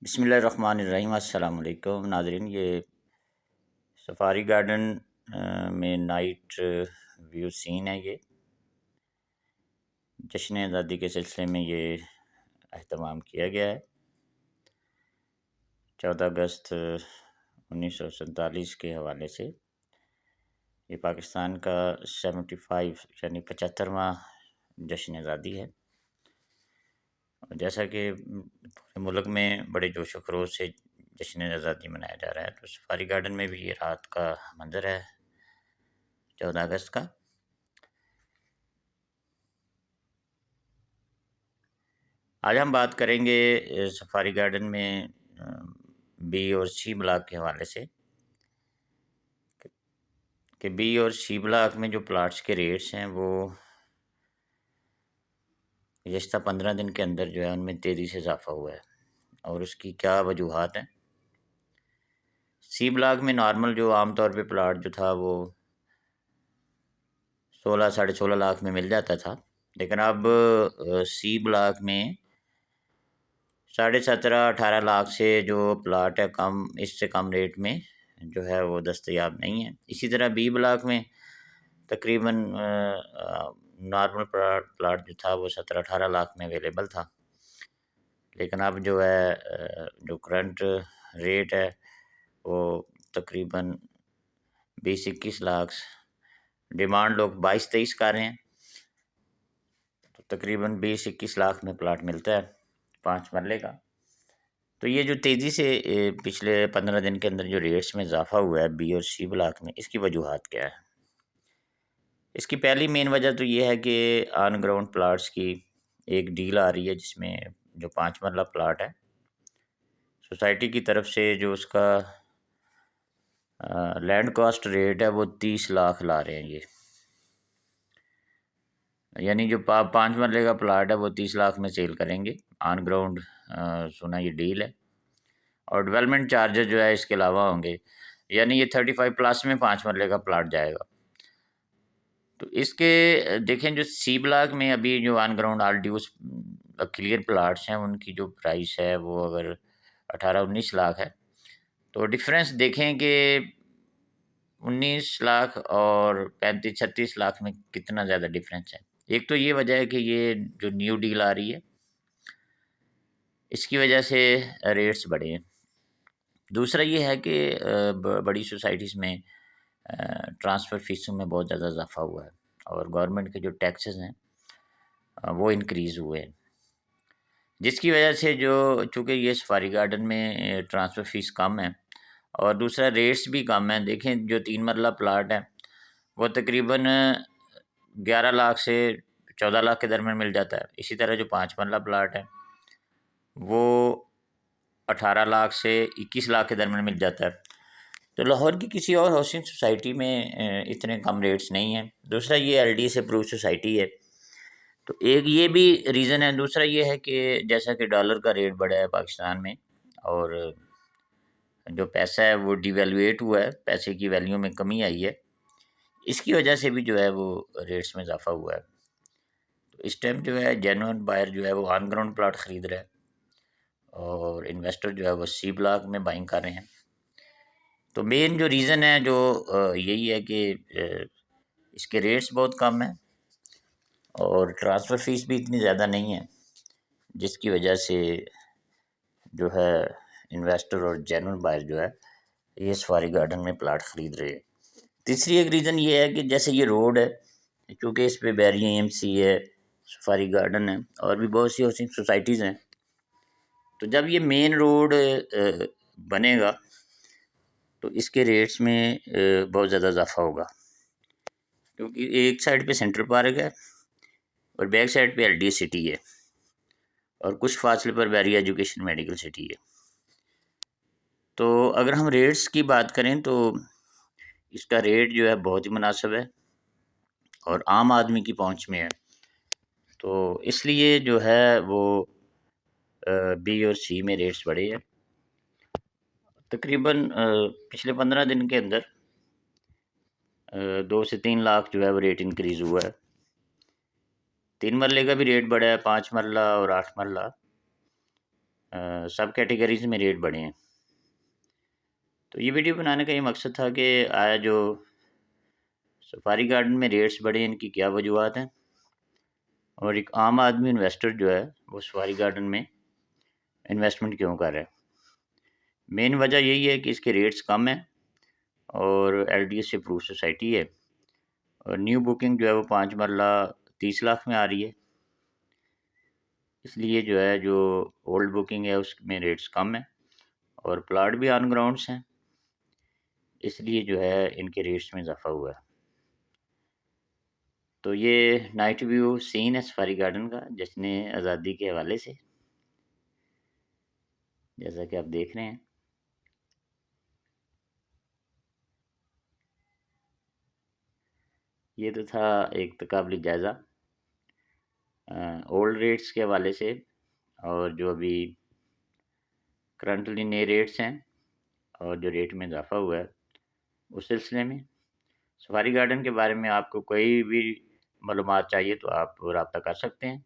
بسم اللہ الرحمن الرحیم۔ السلام علیکم ناظرین، یہ سفاری گارڈن میں نائٹ ویو سین ہے۔ یہ جشن آزادی کے سلسلے میں یہ اہتمام کیا گیا ہے۔ 14 اگست 1947 کے حوالے سے یہ پاکستان کا 75 یعنی 75واں جشن آزادی ہے۔ جیسا کہ پورے ملک میں بڑے جوش و خروش سے جشن آزادی منایا جا رہا ہے، تو سفاری گارڈن میں بھی یہ رات کا منظر ہے 14 اگست کا۔ آج ہم بات کریں گے سفاری گارڈن میں بی اور سی بلاک کے حوالے سے کہ بی اور سی بلاک میں جو پلاٹس کے ریٹس ہیں وہ گزشتہ 15 دن کے اندر جو ہے ان میں تیزی سے اضافہ ہوا ہے، اور اس کی کیا وجوہات ہیں۔ سی بلاک میں نارمل جو عام طور پہ پلاٹ جو تھا وہ 16-16.5 لاکھ میں مل جاتا تھا، لیکن اب سی بلاک میں 17.5-18 لاکھ سے جو پلاٹ ہے اس سے کم ریٹ میں جو ہے وہ دستیاب نہیں ہے۔ اسی طرح بی بلاک میں تقریباً نارمل پلاٹ جو تھا وہ 17-18 لاکھ میں اویلیبل تھا، لیکن اب جو ہے جو کرنٹ ریٹ ہے وہ تقریباً 20-21 لاکھ، ڈیمانڈ لوگ 22-23 کر رہے ہیں، تو تقریباً 20-21 لاکھ میں پلاٹ ملتا ہے 5 مرلے کا۔ تو یہ جو تیزی سے پچھلے 15 دن کے اندر جو ریٹس میں اضافہ ہوا ہے بی اور سی بلاک میں، اس کی وجوہات کیا ہے؟ اس کی پہلی مین وجہ تو یہ ہے کہ آن گراؤنڈ پلاٹس کی ایک ڈیل آ رہی ہے، جس میں جو 5 مرلہ پلاٹ ہے سوسائٹی کی طرف سے جو اس کا لینڈ کاسٹ ریٹ ہے وہ 30 لاکھ لا رہے ہیں یہ، یعنی جو 5 مرلے کا پلاٹ ہے وہ 30 لاکھ میں سیل کریں گے آن گراؤنڈ، سنا یہ ڈیل ہے۔ اور ڈیولپمنٹ چارجز جو ہے اس کے علاوہ ہوں گے، یعنی یہ 35 پلس میں 5 مرلے کا پلاٹ جائے گا۔ تو اس کے دیکھیں جو سی بلاک میں ابھی جو on ground all dues clear plots ہیں ان کی جو پرائس ہے وہ اگر 18-19 لاکھ ہے، تو ڈفرینس دیکھیں کہ 19 لاکھ اور 35-36 لاکھ میں کتنا زیادہ ڈفرینس ہے۔ ایک تو یہ وجہ ہے کہ یہ جو نیو ڈیل آ رہی ہے اس کی وجہ سے ریٹس بڑھے ہیں۔ دوسرا یہ ہے کہ بڑی سوسائٹیز میں ٹرانسفر فیسوں میں بہت زیادہ اضافہ ہوا ہے، اور گورنمنٹ کے جو ٹیکسز ہیں وہ انکریز ہوئے ہیں، جس کی وجہ سے چونکہ یہ سفاری گارڈن میں ٹرانسفر فیس کم ہے اور دوسرا ریٹس بھی کم ہیں۔ دیکھیں جو 3 مرلہ پلاٹ ہے وہ تقریباً 11 لاکھ سے 14 لاکھ کے درمیان مل جاتا ہے، اسی طرح جو 5 مرلہ پلاٹ ہے وہ 18 لاکھ سے 21 لاکھ کے درمیان مل جاتا ہے۔ تو لاہور کی کسی اور ہاؤسنگ سوسائٹی میں اتنے کم ریٹس نہیں ہیں۔ دوسرا یہ ایل ڈی سے اپروو سوسائٹی ہے، تو ایک یہ بھی ریزن ہے۔ دوسرا یہ ہے کہ جیسا کہ ڈالر کا ریٹ بڑھا ہے پاکستان میں، اور جو پیسہ ہے وہ ڈی ویلیویٹ ہوا ہے، پیسے کی ویلیو میں کمی آئی ہے، اس کی وجہ سے بھی جو ہے وہ ریٹس میں اضافہ ہوا ہے۔ تو اس ٹائم جو ہے جینوئن بائر جو ہے وہ آن گراؤنڈ پلاٹ خرید رہا ہے، اور انویسٹر جو ہے وہ سی بلاک میں بائنگ کر رہے ہیں۔ تو مین جو ریزن ہے جو یہی ہے کہ اس کے ریٹس بہت کم ہیں اور ٹرانسفر فیس بھی اتنی زیادہ نہیں ہے، جس کی وجہ سے جو ہے انویسٹر اور جینوئن بائر جو ہے یہ سفاری گارڈن میں پلاٹ خرید رہے ہیں۔ تیسری ایک ریزن یہ ہے کہ جیسے یہ روڈ ہے، چونکہ اس پہ بیری ایم سی ہے، سفاری گارڈن ہے، اور بھی بہت سی ہاؤسنگ سوسائٹیز ہیں، تو جب یہ مین روڈ بنے گا تو اس کے ریٹس میں بہت زیادہ اضافہ ہوگا، کیونکہ ایک سائڈ پہ سینٹرل پارک ہے اور بیک سائڈ پہ ایل ڈی سٹی ہے، اور کچھ فاصلے پر بیری ایجوکیشن میڈیکل سٹی ہے۔ تو اگر ہم ریٹس کی بات کریں تو اس کا ریٹ جو ہے بہت ہی مناسب ہے اور عام آدمی کی پہنچ میں ہے، تو اس لیے جو ہے وہ بی اور سی میں ریٹس بڑھے ہیں۔ تقریباً پچھلے 15 دن کے اندر 2 سے 3 لاکھ جو ہے وہ ریٹ انکریز ہوا ہے۔ 3 مرلے کا بھی ریٹ بڑھا ہے، 5 مرلہ اور 8 مرلہ سب کیٹیگریز میں ریٹ بڑھے ہیں۔ تو یہ ویڈیو بنانے کا یہ مقصد تھا کہ آیا جو سفاری گارڈن میں ریٹس بڑھے ان کی کیا وجوہات ہیں، اور ایک عام آدمی انویسٹر جو ہے وہ سفاری گارڈن میں انویسٹمنٹ کیوں کر رہا ہے۔ مین وجہ یہی ہے کہ اس کے ریٹس کم ہیں اور ایل ڈی ایس سے اپروو سوسائٹی ہے، اور نیو بکنگ جو ہے وہ 5 مرلہ 30 لاکھ میں آ رہی ہے، اس لیے جو ہے جو اولڈ بکنگ ہے اس میں ریٹس کم ہیں، اور پلاٹ بھی آن گراؤنڈس ہیں، اس لیے جو ہے ان کے ریٹس میں اضافہ ہوا ہے۔ تو یہ نائٹ ویو سین ہے سفاری گارڈن کا جس نے آزادی کے حوالے سے، جیسا کہ آپ دیکھ رہے ہیں۔ یہ تو تھا ایک قابل جائزہ اولڈ ریٹس کے حوالے سے، اور جو ابھی کرنٹلی نئے ریٹس ہیں اور جو ریٹ میں اضافہ ہوا ہے اس سلسلے میں۔ سفاری گارڈن کے بارے میں آپ کو کوئی بھی معلومات چاہیے تو آپ رابطہ کر سکتے ہیں۔